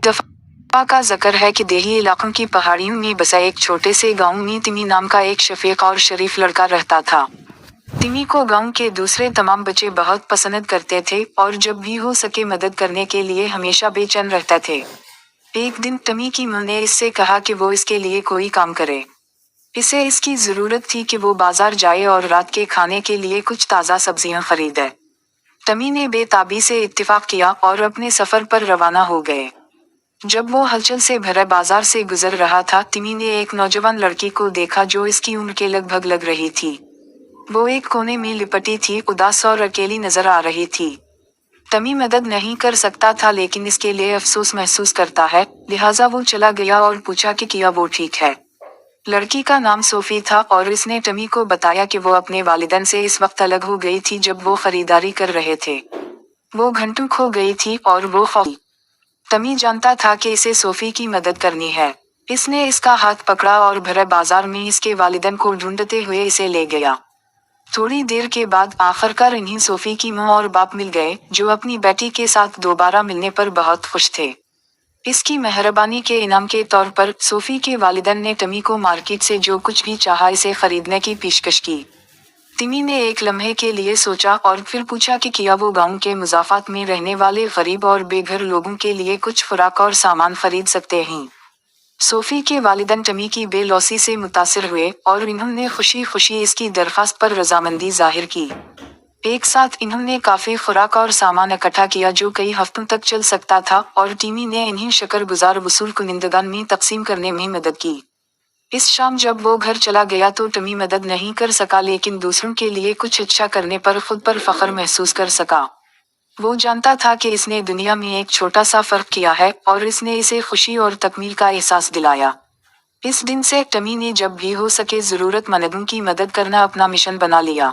दफा का जिक्र है कि देही इलाकों की पहाड़ियों में बसा एक छोटे से गांव में तिमी नाम का एक शफीक और शरीफ लड़का रहता था। तिमी को गांव के दूसरे तमाम बच्चे बहुत पसंद करते थे और जब भी हो सके मदद करने के लिए हमेशा बेचैन रहते थे। एक दिन तिमी की मां ने इससे कहा कि वो इसके लिए कोई काम करे। इसे इसकी जरूरत थी कि वो बाजार जाए और रात के खाने के लिए कुछ ताज़ा सब्जियां खरीदे। तिमी ने बेताबी से इत्तेफाक किया और अपने सफर पर रवाना हो गए। जब वो हलचल से भरे बाजार से गुजर रहा था, तिमी ने एक नौजवान लड़की को देखा जो इसकी उम्र के लगभग लग रही थी। वो एक कोने में लिपटी थी, उदास और अकेली नजर आ रही थी। तिमी मदद नहीं कर सकता था लेकिन इसके लिए अफसोस महसूस करता है, लिहाजा वो चला गया और पूछा कि क्या वो ठीक है। लड़की का नाम सोफी था और इसने तिमी को बताया कि वो अपने वालिदैन से इस वक्त अलग हो गई थी जब वो खरीदारी कर रहे थे। वो घंटों खो गई थी और वो खौफी। तिमी जानता था कि इसे सोफी की मदद करनी है। इसने इसका हाथ पकड़ा और भरे बाजार में इसके वालिदैन को ढूंढते हुए इसे ले गया। थोड़ी देर के बाद आखिरकार इन्हीं सोफी की मां और बाप मिल गए, जो अपनी बेटी के साथ दोबारा मिलने पर बहुत खुश थे। इसकी मेहरबानी के इनाम के तौर पर सोफी के वालिदैन ने तिमी को मार्केट से जो कुछ भी चाहा इसे खरीदने की पेशकश की। तिमी ने एक लम्हे के लिए सोचा और फिर पूछा कि क्या वो गांव के मुजाफात में रहने वाले गरीब और बेघर लोगों के लिए कुछ खुराक और सामान खरीद सकते हैं। सोफी के वालिदैन तिमी की बेलौसी से मुतासिर हुए और इन्होंने खुशी खुशी इसकी दरख्वास्त पर रजामंदी जाहिर की। एक साथ इन्होंने काफी खुराक और सामान इकट्ठा किया जो कई हफ्तों तक चल सकता था और तिमी ने इन्हें शुक्रगुजार वसूल कुनिंदगान में तकसीम करने में मदद की। इस शाम जब वो घर चला गया तो तिमी मदद नहीं कर सका लेकिन दूसरों के लिए कुछ अच्छा करने पर खुद पर फख्र महसूस कर सका। वो जानता था कि इसने दुनिया में एक छोटा सा फर्क किया है और इसने इसे खुशी और तकमील का एहसास दिलाया। इस दिन से तिमी ने जब भी हो सके जरूरतमंदों की मदद करना अपना मिशन बना लिया।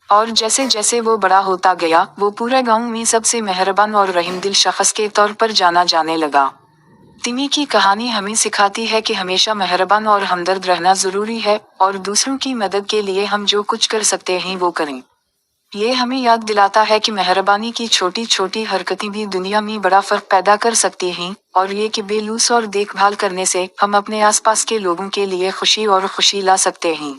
और जैसे जैसे वो बड़ा होता गया, वो पूरे गांव में सबसे मेहरबान और रहीमदिल शख्स के तौर पर जाना जाने लगा। तिमी की कहानी हमें सिखाती है कि हमेशा मेहरबान और हमदर्द रहना जरूरी है और दूसरों की मदद के लिए हम जो कुछ कर सकते हैं वो करें। ये हमें याद दिलाता है कि मेहरबानी की छोटी छोटी हरकतें भी दुनिया में बड़ा फर्क पैदा कर सकती हैं और ये कि बेलूस और देखभाल करने से हम अपने आसपास के लोगों के लिए खुशी और खुशी ला सकते हैं।